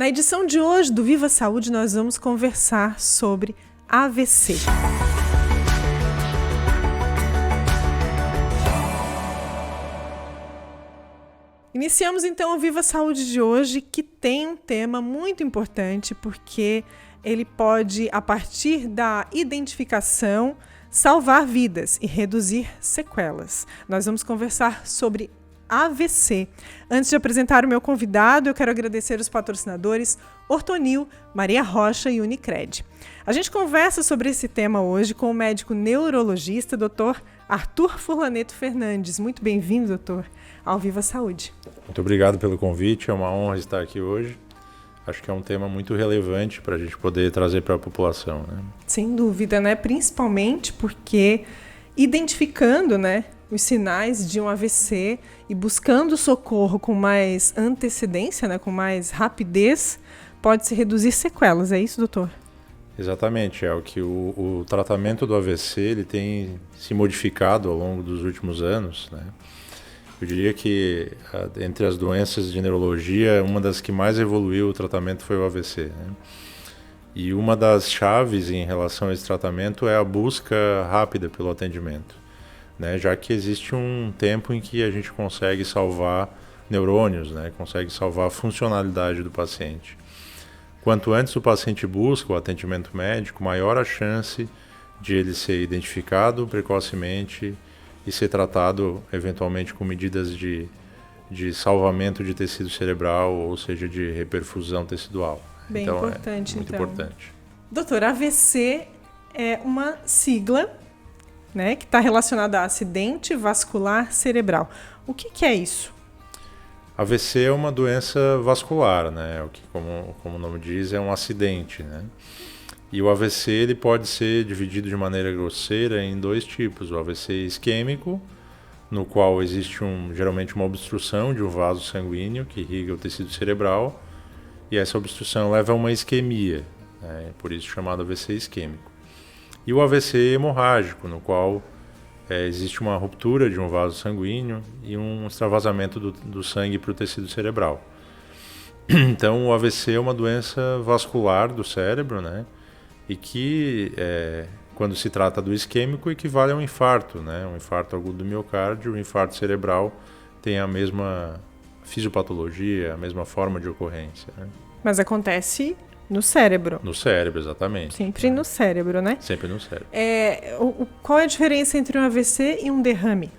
Na edição de hoje do Viva Saúde, nós vamos conversar sobre AVC. Iniciamos então o Viva Saúde de hoje, que tem um tema muito importante, porque ele pode, a partir da identificação, salvar vidas e reduzir sequelas. Nós vamos conversar sobre AVC. Antes de apresentar o meu convidado, eu quero agradecer os patrocinadores Ortonil, Maria Rocha e Unicred. A gente conversa sobre esse tema hoje com o médico neurologista, Dr. Arthur Furlaneto Fernandes. Muito bem-vindo, doutor, ao Viva Saúde. Muito obrigado pelo convite, é uma honra estar aqui hoje. Acho que é um tema muito relevante para a gente poder trazer para a população, né? Sem dúvida, né? Principalmente porque identificando, né, os sinais de um AVC e buscando socorro com mais antecedência, né, com mais rapidez, pode-se reduzir sequelas. É isso, doutor? Exatamente, é o que o tratamento do AVC ele tem se modificado ao longo dos últimos anos, né? Eu diria que entre as doenças de neurologia, uma das que mais evoluiu o tratamento foi o AVC, né? E uma das chaves em relação a esse tratamento é a busca rápida pelo atendimento, né? Já que existe um tempo em que a gente consegue salvar neurônios, né? Consegue salvar a funcionalidade do paciente. Quanto antes o paciente busca o atendimento médico, maior a chance de ele ser identificado precocemente e ser tratado eventualmente com medidas de salvamento de tecido cerebral, ou seja, de reperfusão tecidual. Bem então, importante, é muito importante. Doutor, AVC é uma sigla, né, que está relacionada a acidente vascular cerebral. O que é isso? AVC é uma doença vascular, né? O que, como o nome diz, é um acidente, né? E o AVC ele pode ser dividido de maneira grosseira em dois tipos. O AVC isquêmico, no qual existe geralmente uma obstrução de um vaso sanguíneo que irriga o tecido cerebral, e essa obstrução leva a uma isquemia, né? Por isso chamado AVC isquêmico. E o AVC hemorrágico, no qual existe uma ruptura de um vaso sanguíneo e um extravasamento do sangue para o tecido cerebral. Então o AVC é uma doença vascular do cérebro, né? E que, quando se trata do isquêmico, equivale a um infarto, né? Um infarto agudo do miocárdio, o infarto cerebral tem a mesma fisiopatologia, a mesma forma de ocorrência, né? Mas acontece no cérebro. No cérebro, exatamente. Sempre no cérebro, né? Sempre no cérebro. Qual é a diferença entre um AVC e um derrame?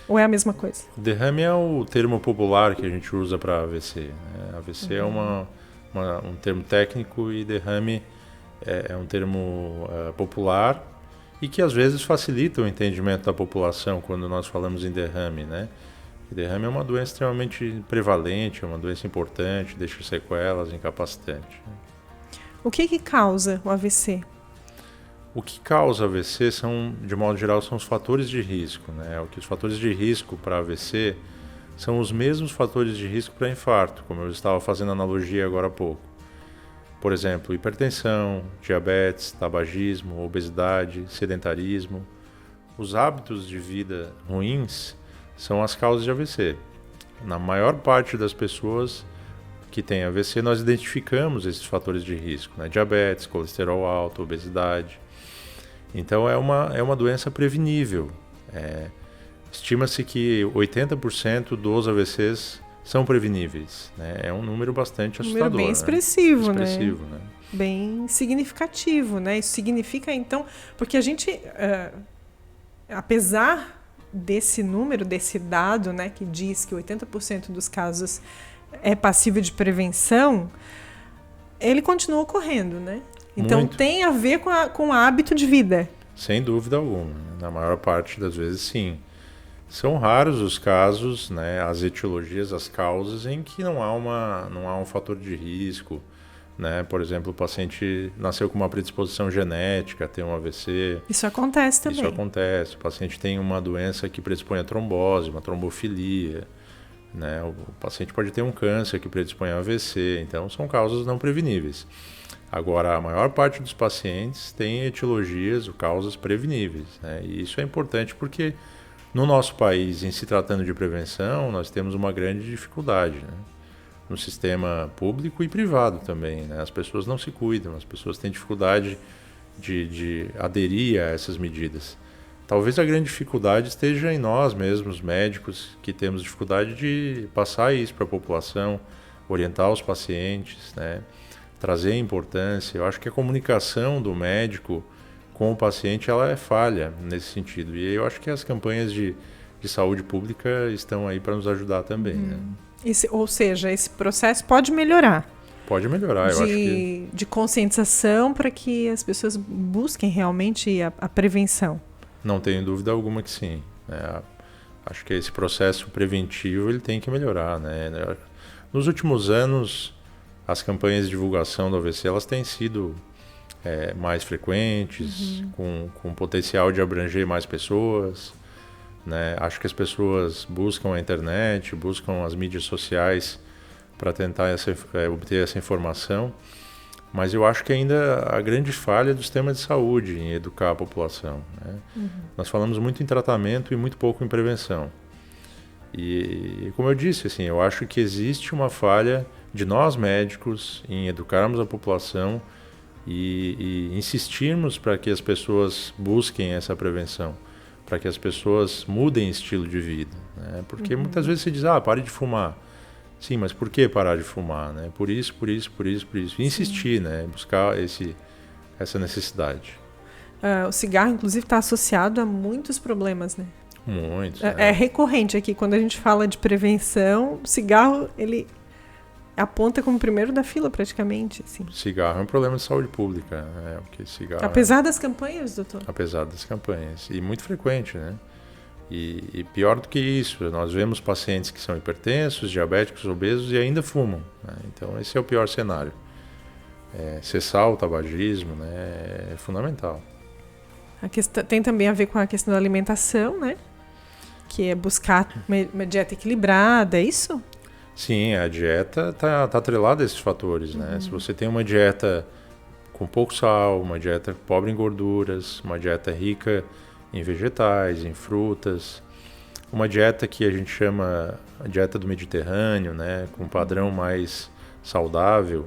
Ou é a mesma coisa? Derrame é o termo popular que a gente usa para AVC, né? AVC é um termo técnico e derrame é um termo popular e que às vezes facilita o entendimento da população quando nós falamos em derrame, né? E derrame é uma doença extremamente prevalente, é uma doença importante, deixa sequelas, incapacitante. O que causa o AVC? O que causa AVC de modo geral, são os fatores de risco, né? Os fatores de risco para AVC são os mesmos fatores de risco para infarto, como eu estava fazendo analogia agora há pouco. Por exemplo, hipertensão, diabetes, tabagismo, obesidade, sedentarismo. Os hábitos de vida ruins são as causas de AVC. Na maior parte das pessoas que têm AVC, nós identificamos esses fatores de risco, né? Diabetes, colesterol alto, obesidade. Então é uma doença prevenível. Estima-se que 80% dos AVCs são preveníveis, né? É um número bastante assustador. Bem expressivo, né? Bem significativo, né? Isso significa, então, porque a gente, apesar desse número, desse dado, né, que diz que 80% dos casos é passível de prevenção, ele continua ocorrendo, né? Então tem a ver com o hábito de vida. Sem dúvida alguma. Na maior parte das vezes, sim. São raros os casos, né, as etiologias, as causas em que não há um fator de risco, né? Por exemplo, o paciente nasceu com uma predisposição genética, tem um AVC. Isso acontece também. Isso acontece. O paciente tem uma doença que predispõe a trombose, uma trombofilia, né? O paciente pode ter um câncer que predispõe a AVC. Então, são causas não preveníveis. Agora, a maior parte dos pacientes tem etiologias ou causas preveníveis, né? E isso é importante porque no nosso país, em se tratando de prevenção, nós temos uma grande dificuldade, né? no sistema público e privado também, né? As pessoas não se cuidam, as pessoas têm dificuldade de aderir a essas medidas. Talvez a grande dificuldade esteja em nós mesmos, médicos, que temos dificuldade de passar isso para a população, orientar os pacientes, né? Trazer importância. Eu acho que a comunicação do médico com o paciente ela é falha nesse sentido. E eu acho que as campanhas de saúde pública estão aí para nos ajudar também. Né? Ou seja, esse processo pode melhorar. Pode melhorar, eu acho que... De conscientização para que as pessoas busquem realmente a prevenção. Não tenho dúvida alguma que sim. Né? Acho que esse processo preventivo ele tem que melhorar. Né? Nos últimos anos, as campanhas de divulgação do AVC elas têm sido mais frequentes, com potencial de abranger mais pessoas. Né? Acho que as pessoas buscam a internet, buscam as mídias sociais para tentar obter essa informação. Mas eu acho que ainda a grande falha do sistema de saúde em educar a população. Né? Nós falamos muito em tratamento e muito pouco em prevenção. E como eu disse, assim, eu acho que existe uma falha de nós médicos em educarmos a população e insistirmos para que as pessoas busquem essa prevenção, para que as pessoas mudem estilo de vida. Né? Porque muitas vezes se diz, pare de fumar. Sim, mas por que parar de fumar? Né? Por isso. E insistir, né? Buscar essa necessidade. O cigarro, inclusive, está associado a muitos problemas, né? Muitos. É recorrente aqui, quando a gente fala de prevenção, o cigarro, ele aponta como primeiro da fila, praticamente. Assim. Cigarro é um problema de saúde pública. Né? Porque cigarro apesar das campanhas, doutor? Apesar das campanhas. E muito frequente, né? E pior do que isso, nós vemos pacientes que são hipertensos, diabéticos, obesos e ainda fumam. Né? Então esse é o pior cenário. Cessar o tabagismo, né, é fundamental. A questão, tem também a ver com a questão da alimentação, né? Que é buscar uma dieta equilibrada, é isso? Sim, a dieta está atrelada a esses fatores. Né? Se você tem uma dieta com pouco sal, uma dieta pobre em gorduras, uma dieta rica em vegetais, em frutas, uma dieta que a gente chama a dieta do Mediterrâneo, né, com um padrão mais saudável,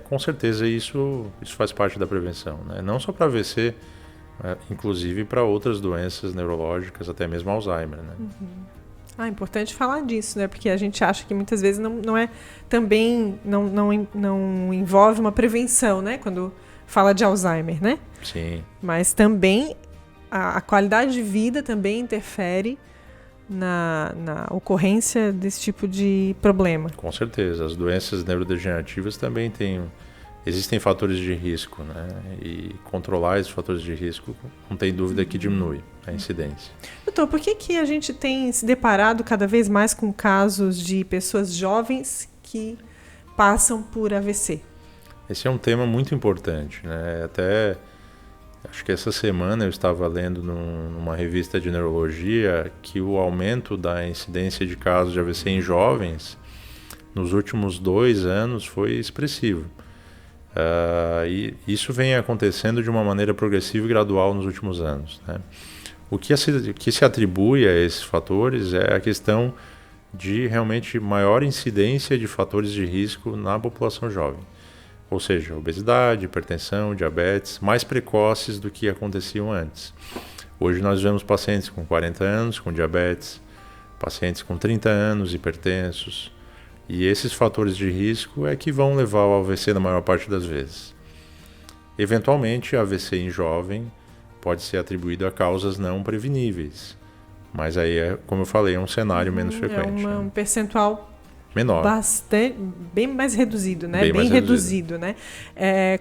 com certeza isso faz parte da prevenção, né? Não só para AVC, inclusive para outras doenças neurológicas, até mesmo Alzheimer, né? É importante falar disso, né? Porque a gente acha que muitas vezes não envolve uma prevenção, né? Quando fala de Alzheimer, né? Sim. Mas também a qualidade de vida também interfere na ocorrência desse tipo de problema. Com certeza. As doenças neurodegenerativas também existem fatores de risco, né? E controlar esses fatores de risco, não tem dúvida que diminui a incidência. Doutor, por que a gente tem se deparado cada vez mais com casos de pessoas jovens que passam por AVC? Esse é um tema muito importante, né? Até acho que essa semana eu estava lendo numa revista de neurologia que o aumento da incidência de casos de AVC em jovens nos últimos 2 anos foi expressivo. E isso vem acontecendo de uma maneira progressiva e gradual nos últimos anos. Né? O que se atribui a esses fatores é a questão de realmente maior incidência de fatores de risco na população jovem. Ou seja, obesidade, hipertensão, diabetes, mais precoces do que aconteciam antes. Hoje nós vemos pacientes com 40 anos com diabetes, pacientes com 30 anos hipertensos, e esses fatores de risco é que vão levar ao AVC na maior parte das vezes. Eventualmente, AVC em jovem pode ser atribuído a causas não preveníveis, mas aí, como eu falei, é um cenário menos frequente. Um percentual menor. Bem mais reduzido, né? Bem reduzido, né?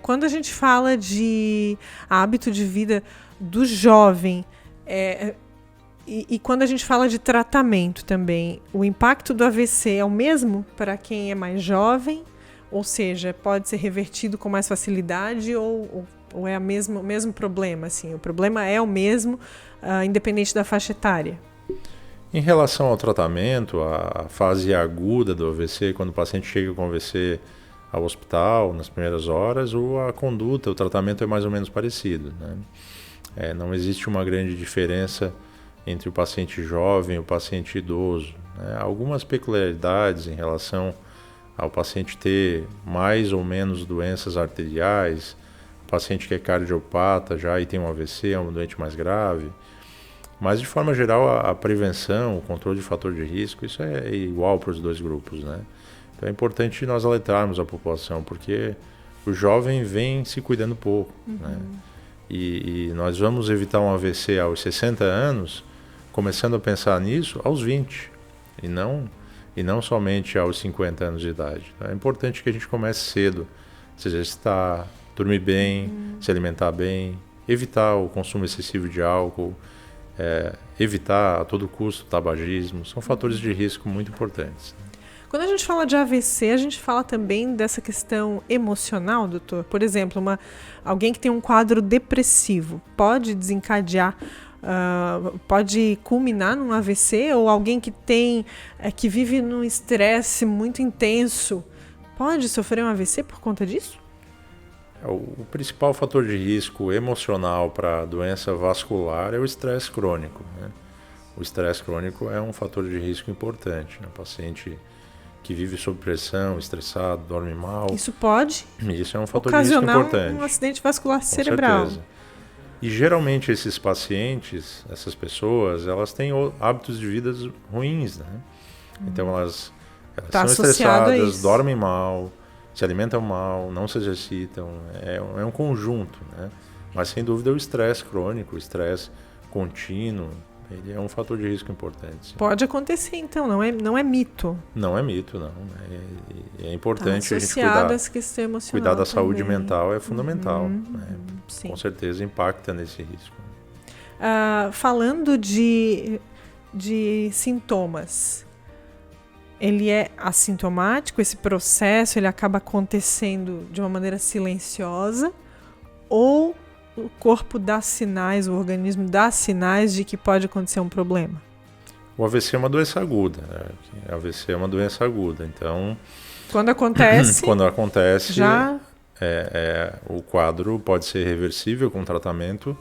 Quando a gente fala de hábito de vida do jovem, e quando a gente fala de tratamento também, o impacto do AVC é o mesmo para quem é mais jovem? Ou seja, pode ser revertido com mais facilidade ou é o mesmo problema? Assim, o problema é o mesmo, independente da faixa etária? Em relação ao tratamento, a fase aguda do AVC, quando o paciente chega com AVC ao hospital, nas primeiras horas, ou a conduta, o tratamento é mais ou menos parecido. Né? Não existe uma grande diferença entre o paciente jovem e o paciente idoso. Né? Algumas peculiaridades em relação ao paciente ter mais ou menos doenças arteriais, o paciente que é cardiopata já e tem um AVC, é um doente mais grave. Mas, de forma geral, a prevenção, o controle de fator de risco, isso é igual para os dois grupos, né? Então é importante nós alertarmos a população, porque o jovem vem se cuidando pouco, né? E nós vamos evitar um AVC aos 60 anos, começando a pensar nisso aos 20, e não somente aos 50 anos de idade. É importante que a gente comece cedo, se exercitar, dormir bem, se alimentar bem, evitar o consumo excessivo de álcool, evitar a todo custo o tabagismo. São fatores de risco muito importantes. Quando a gente fala de AVC, a gente fala também dessa questão emocional, doutor? Por exemplo, alguém que tem um quadro depressivo pode desencadear, pode culminar num AVC? Ou alguém que vive num estresse muito intenso pode sofrer um AVC por conta disso? O principal fator de risco emocional para a doença vascular é o estresse crônico, né? O estresse crônico é um fator de risco importante, né? O paciente que vive sob pressão, estressado, dorme mal. Isso pode Isso é um fator de risco importante. Ocasionar um acidente vascular cerebral. Com certeza. E geralmente esses pacientes, essas pessoas, elas têm hábitos de vida ruins, né? Então elas são estressadas, dormem mal, se alimentam mal, não se exercitam. É um conjunto, né? Mas sem dúvida o estresse crônico, o estresse contínuo, ele é um fator de risco importante. Sim. Pode acontecer, então, não é mito. Não é mito, não. É importante a gente cuidar da saúde mental, é fundamental. Né? Sim. Com certeza impacta nesse risco. Falando de sintomas, ele é assintomático, esse processo ele acaba acontecendo de uma maneira silenciosa, ou o corpo dá sinais, o organismo dá sinais de que pode acontecer um problema? O AVC é uma doença aguda. Né? O AVC é uma doença aguda, então... Quando acontece... já... o quadro pode ser reversível com tratamento,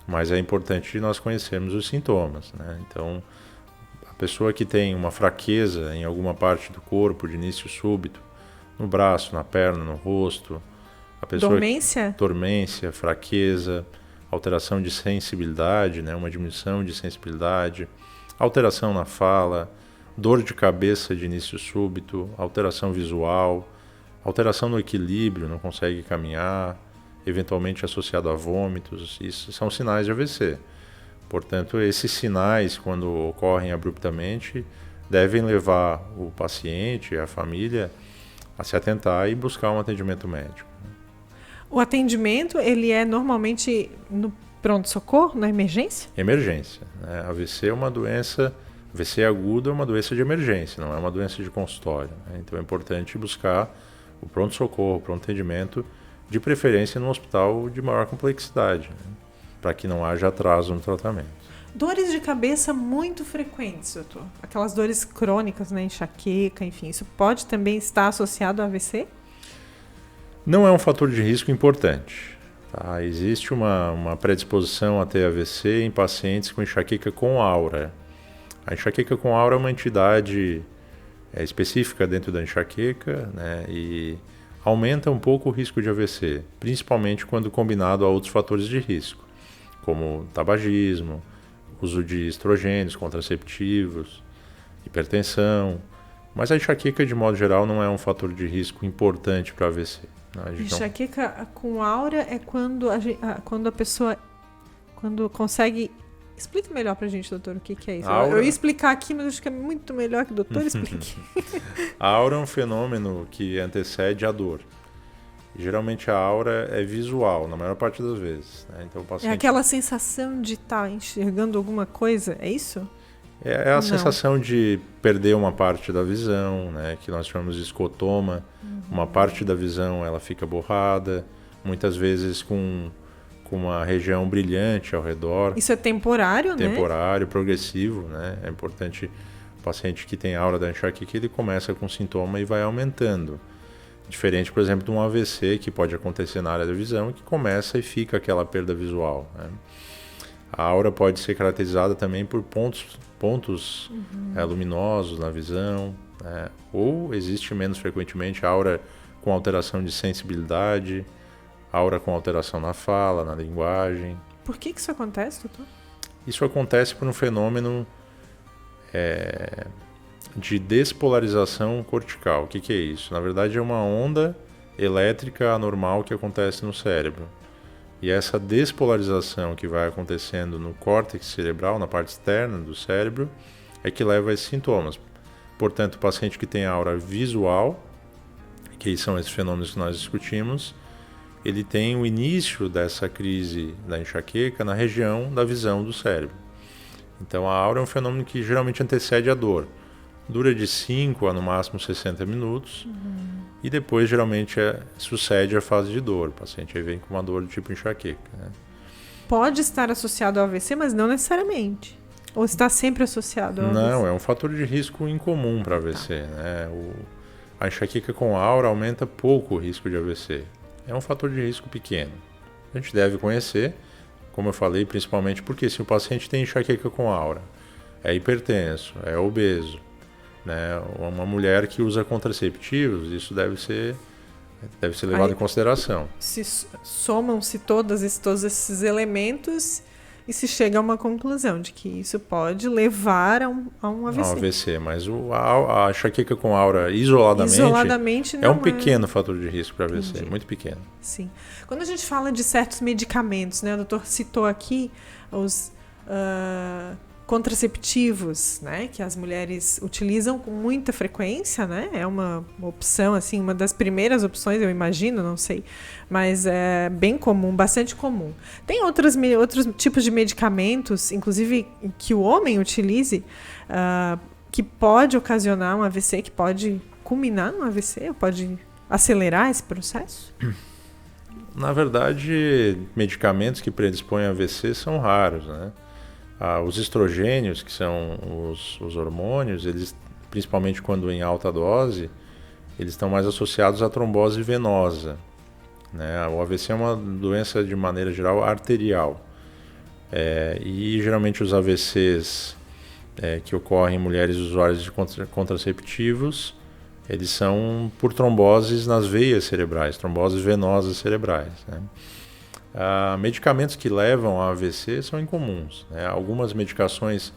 mas é importante nós conhecermos os sintomas, né? Então, a pessoa que tem uma fraqueza em alguma parte do corpo de início súbito, no braço, na perna, no rosto... Dormência, fraqueza, alteração de sensibilidade, né? Uma diminuição de sensibilidade, alteração na fala, dor de cabeça de início súbito, alteração visual, alteração no equilíbrio, não consegue caminhar, eventualmente associado a vômitos, isso são sinais de AVC. Portanto, esses sinais, quando ocorrem abruptamente, devem levar o paciente, a família, a se atentar e buscar um atendimento médico. O atendimento, ele é normalmente no pronto-socorro, na emergência? Emergência. Né? AVC é uma doença, AVC agudo é uma doença de emergência, não é uma doença de consultório. Né? Então é importante buscar o pronto-socorro, o pronto-atendimento, de preferência num hospital de maior complexidade, né? Para que não haja atraso no tratamento. Dores de cabeça muito frequentes, doutor. Aquelas dores crônicas, né? Enxaqueca, enfim. Isso pode também estar associado ao AVC? Não é um fator de risco importante. Tá? Existe uma predisposição a ter AVC em pacientes com enxaqueca com aura. A enxaqueca com aura é uma entidade específica dentro da enxaqueca, né? E aumenta um pouco o risco de AVC, principalmente quando combinado a outros fatores de risco, como tabagismo, uso de estrogênios, contraceptivos, hipertensão. Mas a enxaqueca, de modo geral, não é um fator de risco importante para AVC. Enxaqueca com aura é quando a pessoa consegue... Explica melhor pra gente, doutor, o que é isso. Eu ia explicar aqui, mas acho que é muito melhor que o doutor explique. A aura é um fenômeno que antecede a dor. Geralmente a aura é visual, na maior parte das vezes. Né? Então, o paciente... É aquela sensação de estar enxergando alguma coisa, é isso? É a sensação de perder uma parte da visão, né? Que nós chamamos de escotoma. Uma parte da visão ela fica borrada, muitas vezes com uma região brilhante ao redor. Isso é temporário, né? Temporário, progressivo, né? É importante o paciente que tem aura da enxaqueca, ele começa com sintoma e vai aumentando. Diferente, por exemplo, de um AVC que pode acontecer na área da visão, que começa e fica aquela perda visual, né? A aura pode ser caracterizada também por pontos luminosos na visão, né? Ou existe menos frequentemente aura com alteração de sensibilidade, aura com alteração na fala, na linguagem. Por que isso acontece, doutor? Isso acontece por um fenômeno de despolarização cortical. O que é isso? Na verdade, é uma onda elétrica anormal que acontece no cérebro. E essa despolarização que vai acontecendo no córtex cerebral, na parte externa do cérebro, é que leva a esses sintomas. Portanto, o paciente que tem aura visual, que são esses fenômenos que nós discutimos, ele tem o início dessa crise da enxaqueca na região da visão do cérebro. Então, a aura é um fenômeno que geralmente antecede a dor. Dura de 5 a no máximo 60 minutos e depois geralmente sucede a fase de dor. O paciente aí vem com uma dor do tipo enxaqueca, né? Pode estar associado ao AVC, mas não necessariamente. Ou está sempre associado ao AVC? Não, é um fator de risco incomum para AVC, né? A enxaqueca com aura aumenta pouco o risco de AVC. É um fator de risco pequeno. A gente deve conhecer, como eu falei, principalmente porque se o paciente tem enxaqueca com aura, é hipertenso, é obeso, né? Uma mulher que usa contraceptivos, isso deve ser levado em consideração. Somam-se todos esses elementos e se chega a uma conclusão de que isso pode levar a um AVC. Um AVC, mas a enxaqueca com aura isoladamente não é um pequeno fator de risco para AVC, Entendi. muito pequeno. Sim. Quando a gente fala de certos medicamentos, né, o doutor citou aqui os contraceptivos, né, que as mulheres utilizam com muita frequência, né? É uma opção, assim, uma das primeiras opções, eu imagino, não sei, mas é bem comum, bastante comum. Tem outros tipos de medicamentos, inclusive que o homem utilize, que pode ocasionar um AVC, que pode culminar num AVC, pode acelerar esse processo? Na verdade, medicamentos que predispõem a AVC são raros, né? Os estrogênios, que são os hormônios, eles, principalmente quando em alta dose, eles estão mais associados à trombose venosa, né? O AVC é uma doença, de maneira geral, arterial. E geralmente os AVCs que ocorrem em mulheres usuárias de contraceptivos, eles são por tromboses nas veias cerebrais, tromboses venosas cerebrais, né? Medicamentos que levam a AVC são incomuns, né? Algumas medicações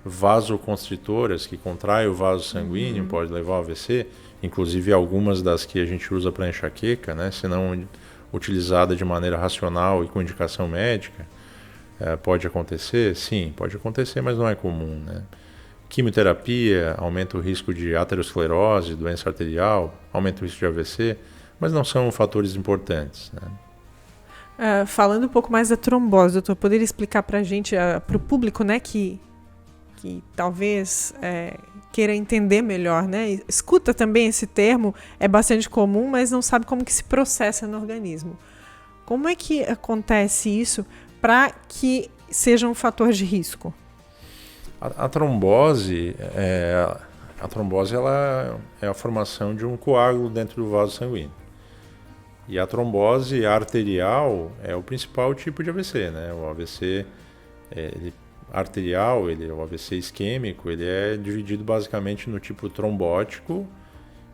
vasoconstritoras que contraem o vaso sanguíneo pode levar ao AVC, inclusive algumas das que a gente usa para enxaqueca, né? Se não utilizada de maneira racional e com indicação médica, pode acontecer? Sim, pode acontecer, mas não é comum, né? Quimioterapia aumenta o risco de aterosclerose, doença arterial, aumenta o risco de AVC, mas não são fatores importantes, né? Falando um pouco mais da trombose, doutor, poderia explicar para a gente, para o público, né, que talvez queira entender melhor, né? Escuta também esse termo, é bastante comum, mas não sabe como que se processa no organismo. Como é que acontece isso para que seja um fator de risco? A trombose, ela é a formação de um coágulo dentro do vaso sanguíneo. E a trombose arterial é o principal tipo de AVC, né? O AVC arterial, o AVC isquêmico, ele é dividido basicamente no tipo trombótico,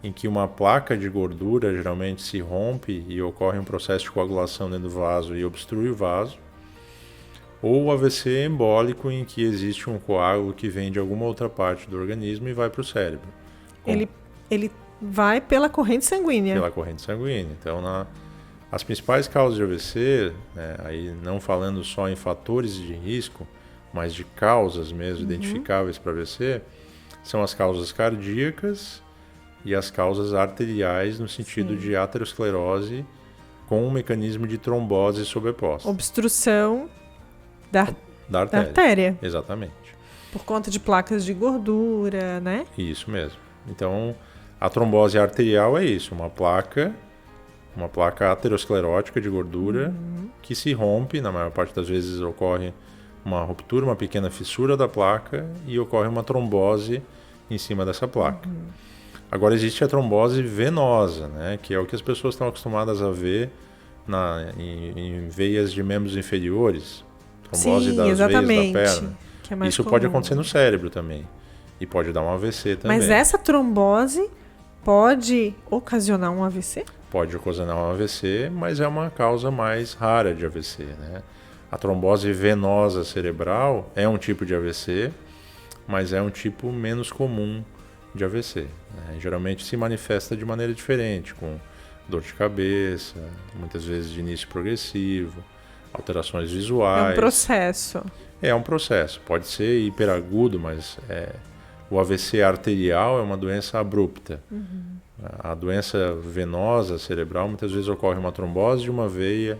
em que uma placa de gordura geralmente se rompe e ocorre um processo de coagulação dentro do vaso e obstrui o vaso, ou o AVC embólico, em que existe um coágulo que vem de alguma outra parte do organismo e vai para o cérebro. Ele vai pela corrente sanguínea. Pela corrente sanguínea. Então, as principais causas de AVC, né, aí não falando só em fatores de risco, mas de causas mesmo identificáveis para AVC, são as causas cardíacas e as causas arteriais, no sentido de aterosclerose com um mecanismo de trombose sobreposta. Obstrução da artéria. artéria. Exatamente. Por conta de placas de gordura, né? Isso mesmo. Então, a trombose arterial é isso, uma placa aterosclerótica de gordura que se rompe, na maior parte das vezes ocorre uma ruptura, uma pequena fissura da placa e ocorre uma trombose em cima dessa placa. Agora existe a trombose venosa, né, que é o que as pessoas estão acostumadas a ver em veias de membros inferiores, trombose das veias da perna. Que é mais Isso comum. pode acontecer no cérebro também. E pode dar um AVC também. Mas essa trombose pode ocasionar um AVC? Pode ocasionar um AVC, mas é uma causa mais rara de AVC, né? A trombose venosa cerebral é um tipo de AVC, mas é um tipo menos comum de AVC, né? Geralmente se manifesta de maneira diferente, com dor de cabeça, muitas vezes de início progressivo, alterações visuais. É um processo. É um processo. Pode ser hiperagudo, mas o AVC arterial é uma doença abrupta. Uhum. A doença venosa cerebral, muitas vezes ocorre uma trombose de uma veia,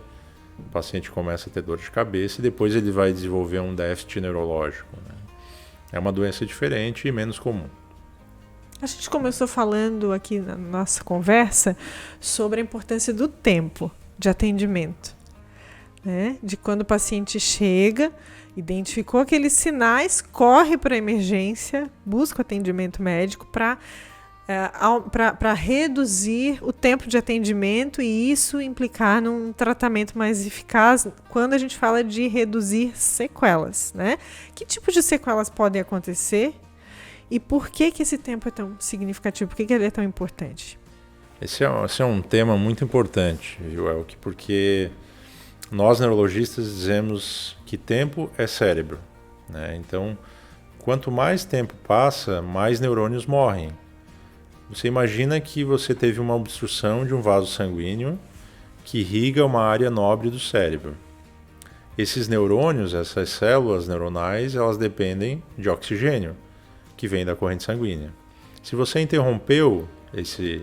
o paciente começa a ter dor de cabeça e depois ele vai desenvolver um déficit neurológico, né? É uma doença diferente e menos comum. A gente começou falando aqui na nossa conversa sobre a importância do tempo de atendimento, né? De quando o paciente chega, identificou aqueles sinais, corre para a emergência, busca o atendimento médico para reduzir o tempo de atendimento e isso implicar num tratamento mais eficaz quando a gente fala de reduzir sequelas, né? Que tipo de sequelas podem acontecer e por que esse tempo é tão significativo? Por que ele é tão importante? Esse é um tema muito importante, viu, Elke? Porque nós neurologistas dizemos que tempo é cérebro, né? Então, quanto mais tempo passa, mais neurônios morrem. Você imagina que você teve uma obstrução de um vaso sanguíneo que irriga uma área nobre do cérebro. Esses neurônios, essas células neuronais, elas dependem de oxigênio, que vem da corrente sanguínea. Se você interrompeu esse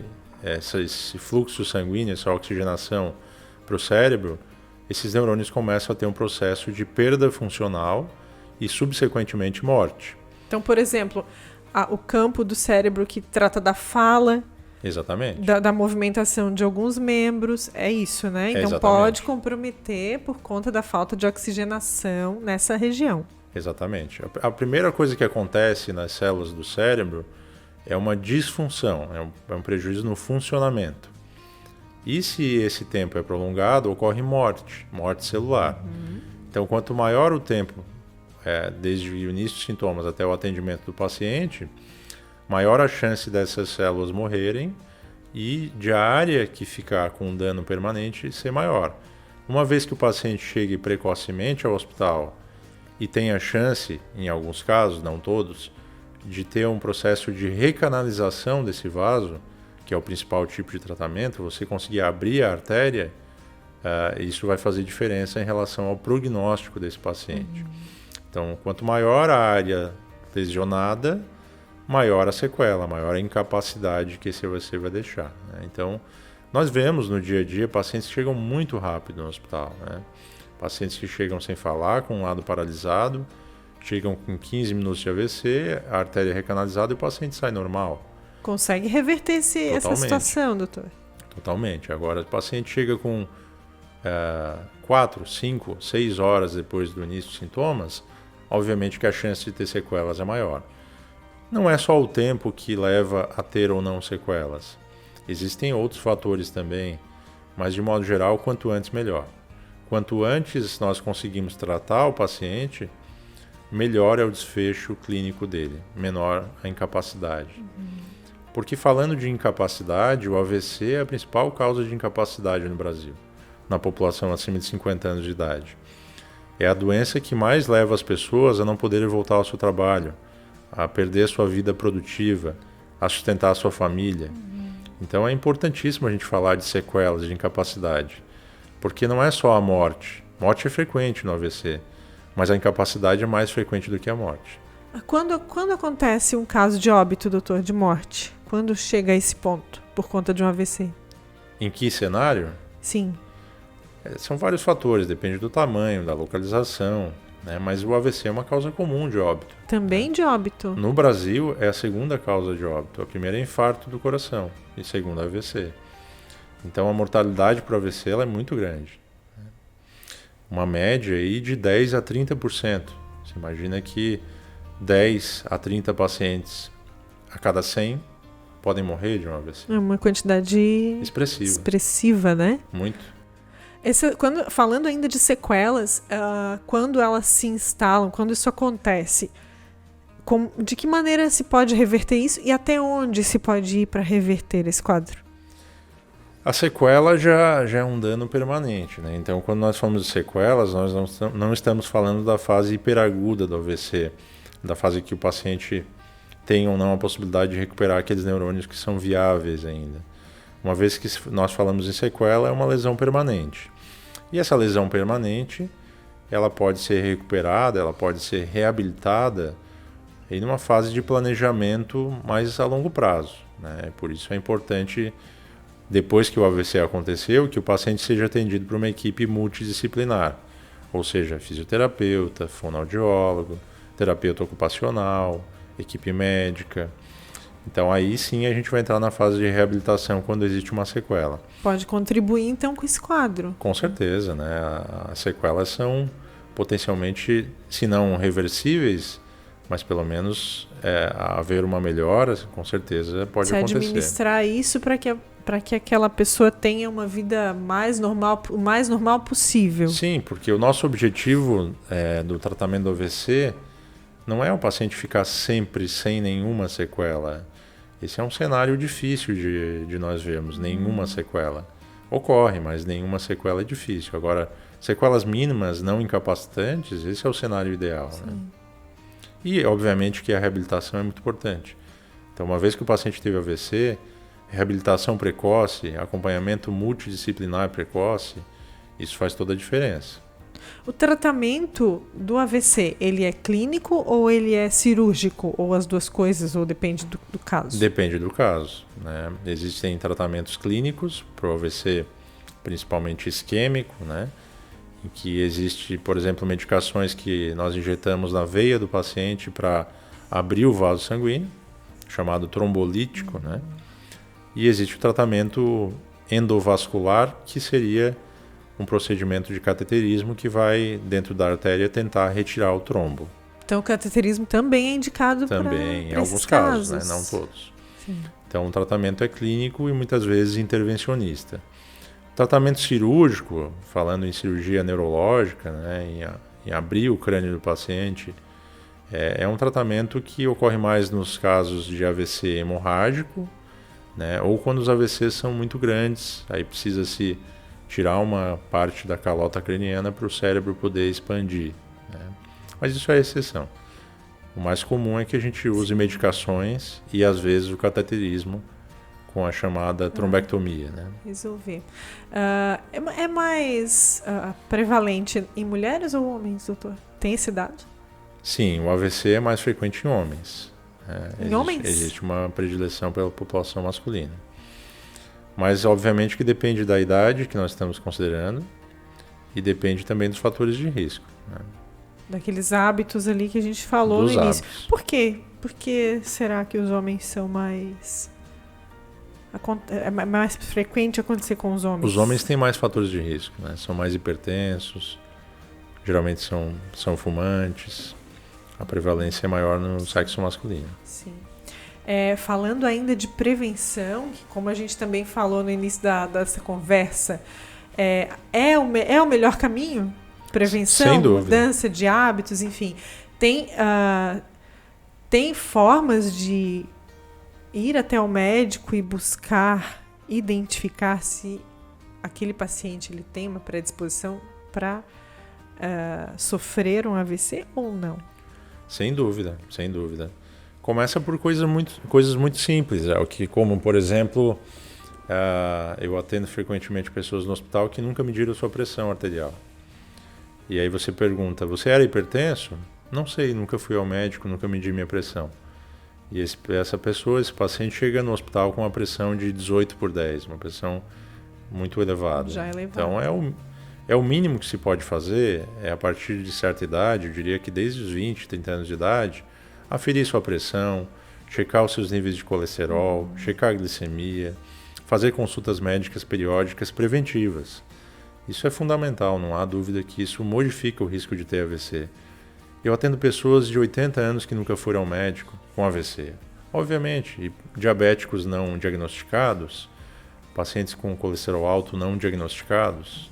fluxo sanguíneo, essa oxigenação para o cérebro, esses neurônios começam a ter um processo de perda funcional e, subsequentemente, morte. Então, por exemplo, o campo do cérebro que trata da fala, exatamente, da movimentação de alguns membros, é isso, né? Então exatamente. Pode comprometer por conta da falta de oxigenação nessa região. Exatamente. A primeira coisa que acontece nas células do cérebro é uma disfunção, é um prejuízo no funcionamento. E se esse tempo é prolongado, ocorre morte celular. Uhum. Então, quanto maior o tempo, desde o início dos sintomas até o atendimento do paciente, maior a chance dessas células morrerem e de a área que ficar com dano permanente ser maior. Uma vez que o paciente chegue precocemente ao hospital e tenha chance, em alguns casos, não todos, de ter um processo de recanalização desse vaso, que é o principal tipo de tratamento, você conseguir abrir a artéria, isso vai fazer diferença em relação ao prognóstico desse paciente. Uhum. Então, quanto maior a área lesionada, maior a sequela, maior a incapacidade que esse AVC vai deixar, né? Então, nós vemos no dia a dia pacientes que chegam muito rápido no hospital, né? Pacientes que chegam sem falar, com um lado paralisado, chegam com 15 minutos de AVC, a artéria é recanalizada e o paciente sai normal. Consegue reverter essa situação, doutor? Totalmente. Agora, o paciente chega com 4, 5, 6 horas depois do início dos sintomas, obviamente que a chance de ter sequelas é maior. Não é só o tempo que leva a ter ou não sequelas. Existem outros fatores também, mas de modo geral, quanto antes melhor. Quanto antes nós conseguimos tratar o paciente, melhor é o desfecho clínico dele, menor a incapacidade. Uhum. Porque falando de incapacidade, o AVC é a principal causa de incapacidade no Brasil, na população acima de 50 anos de idade. É a doença que mais leva as pessoas a não poderem voltar ao seu trabalho, a perder a sua vida produtiva, a sustentar a sua família. Uhum. Então é importantíssimo a gente falar de sequelas, de incapacidade, porque não é só a morte. Morte é frequente no AVC, mas a incapacidade é mais frequente do que a morte. Quando acontece um caso de óbito, doutor, de morte? Quando chega a esse ponto, por conta de um AVC? Em que cenário? Sim. São vários fatores, depende do tamanho, da localização, né? Mas o AVC é uma causa comum de óbito. Também, né? De óbito. No Brasil, é a segunda causa de óbito. A primeira é infarto do coração e a segunda é AVC. Então, a mortalidade para o AVC ela é muito grande. Uma média aí de 10% a 30%. Você imagina que 10 a 30 pacientes a cada 100 podem morrer de um AVC. É uma quantidade expressiva, né? Muito. Falando ainda de sequelas, quando elas se instalam, quando isso acontece, De que maneira se pode reverter isso e até onde se pode ir para reverter esse quadro? A sequela já é um dano permanente, né? Então, quando nós falamos de sequelas, nós não estamos falando da fase hiperaguda do AVC, da fase que o paciente tem ou não a possibilidade de recuperar aqueles neurônios que são viáveis ainda. Uma vez que nós falamos em sequela, é uma lesão permanente. E essa lesão permanente, ela pode ser recuperada, ela pode ser reabilitada em uma fase de planejamento mais a longo prazo, né? Por isso é importante, depois que o AVC aconteceu, que o paciente seja atendido por uma equipe multidisciplinar, ou seja, fisioterapeuta, fonoaudiólogo, terapeuta ocupacional, equipe médica. Então aí sim a gente vai entrar na fase de reabilitação quando existe uma sequela. Pode contribuir então com esse quadro. Com certeza, né? As sequelas são potencialmente, se não reversíveis, mas pelo menos haver uma melhora, com certeza pode acontecer. Se administrar isso para que aquela pessoa tenha uma vida o mais normal possível. Sim, porque o nosso objetivo do tratamento do AVC não é o paciente ficar sempre sem nenhuma sequela. Esse é um cenário difícil de nós vermos, nenhuma sequela. Ocorre, mas nenhuma sequela é difícil. Agora, sequelas mínimas, não incapacitantes, esse é o cenário ideal, né? E, obviamente, que a reabilitação é muito importante. Então, uma vez que o paciente teve AVC, reabilitação precoce, acompanhamento multidisciplinar precoce, isso faz toda a diferença. O tratamento do AVC, ele é clínico ou ele é cirúrgico? Ou as duas coisas, ou depende do caso? Depende do caso, né? Existem tratamentos clínicos para o AVC, principalmente isquêmico, né? Em que existe, por exemplo, medicações que nós injetamos na veia do paciente para abrir o vaso sanguíneo, chamado trombolítico, né? E existe o tratamento endovascular, que seria um procedimento de cateterismo que vai dentro da artéria tentar retirar o trombo. Então o cateterismo também é indicado para em alguns casos, né? Não todos. Sim. Então o tratamento é clínico e muitas vezes intervencionista. O tratamento cirúrgico, falando em cirurgia neurológica, né? Em abrir o crânio do paciente, é um tratamento que ocorre mais nos casos de AVC hemorrágico, né? Ou quando os AVCs são muito grandes, aí precisa-se tirar uma parte da calota craniana para o cérebro poder expandir, né? Mas isso é exceção. O mais comum é que a gente use medicações e às vezes o cateterismo com a chamada trombectomia, né? Resolver. É mais prevalente em mulheres ou homens, doutor? Tem esse dado? Sim, o AVC é mais frequente em homens. Homens? Existe uma predileção pela população masculina. Mas, obviamente, que depende da idade que nós estamos considerando e depende também dos fatores de risco, né? Daqueles hábitos ali que a gente falou no início. Por quê? Por que será que os homens são mais... É mais frequente acontecer com os homens? Os homens têm mais fatores de risco, né? São mais hipertensos, geralmente são fumantes. A prevalência é maior no sexo masculino. Sim. Falando ainda de prevenção, que como a gente também falou no início dessa conversa, é o melhor caminho? Prevenção, sem dúvida. Mudança de hábitos, enfim. Tem formas de ir até o médico e buscar identificar se aquele paciente ele tem uma predisposição para sofrer um AVC ou não? Sem dúvida, sem dúvida. Começa por coisas muito simples, como, por exemplo, eu atendo frequentemente pessoas no hospital que nunca mediram sua pressão arterial. E aí você pergunta, você era hipertenso? Não sei, nunca fui ao médico, nunca medi minha pressão. E esse paciente chega no hospital com uma pressão de 18/10, uma pressão muito elevada. Já elevada. Então é o mínimo que se pode fazer, a partir de certa idade, eu diria que desde os 20, 30 anos de idade, aferir sua pressão, checar os seus níveis de colesterol, checar a glicemia, fazer consultas médicas periódicas preventivas. Isso é fundamental, não há dúvida que isso modifica o risco de ter AVC. Eu atendo pessoas de 80 anos que nunca foram ao médico com AVC. Obviamente, diabéticos não diagnosticados, pacientes com colesterol alto não diagnosticados,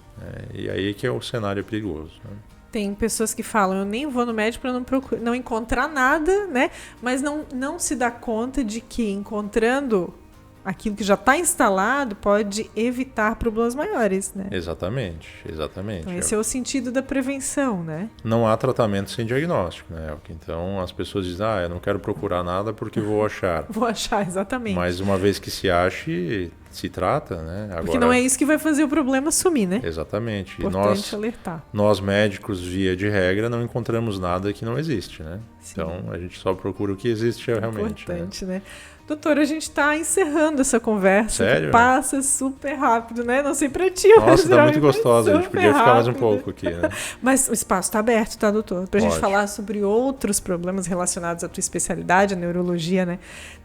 e aí que o cenário é perigoso, né? Tem pessoas que falam, eu nem vou no médico para não encontrar nada, né? Mas não se dá conta de que encontrando aquilo que já está instalado pode evitar problemas maiores, né? Exatamente. Então, esse é o sentido da prevenção, né? Não há tratamento sem diagnóstico, né? Então as pessoas dizem, eu não quero procurar nada porque vou achar. Vou achar, exatamente. Mas uma vez que se ache, se trata, né? Agora, porque não é isso que vai fazer o problema sumir, né? Exatamente. Importante alertar. Nós médicos, via de regra, não encontramos nada que não existe, né? Sim. Então a gente só procura o que existe realmente. Importante, né? Doutor, a gente está encerrando essa conversa. Sério? Que passa super rápido, né? Não sei pra ti. Nossa, tá muito gostosa. A gente podia ficar mais um pouco aqui, né? Mas o espaço está aberto, tá, doutor? Pra gente Ótimo. falar sobre outros problemas relacionados à tua especialidade, a neurologia, né?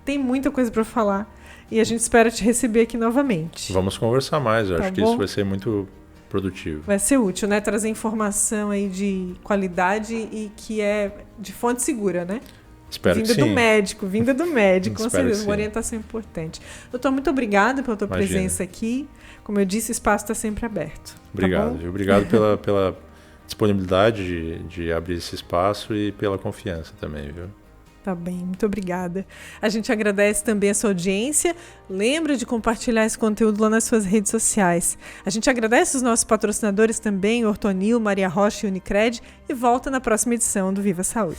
Tem muita coisa para falar. E a gente espera te receber aqui novamente. Vamos conversar mais. Eu Tá acho que bom? isso vai ser muito produtivo. Vai ser útil, né? Trazer informação aí de qualidade e que é de fonte segura, né? Espero que sim. Vinda do médico, com Espero que certeza, sim. uma orientação importante. Doutor, muito obrigada pela tua Imagina. presença aqui. Como eu disse, o espaço está sempre aberto. Obrigado, Tá bom? viu? Obrigado pela disponibilidade de abrir esse espaço e pela confiança também, viu? Tá bem, muito obrigada. A gente agradece também a sua audiência. Lembra de compartilhar esse conteúdo lá nas suas redes sociais. A gente agradece os nossos patrocinadores também, Ortonil, Maria Rocha e Unicred, e volta na próxima edição do Viva Saúde.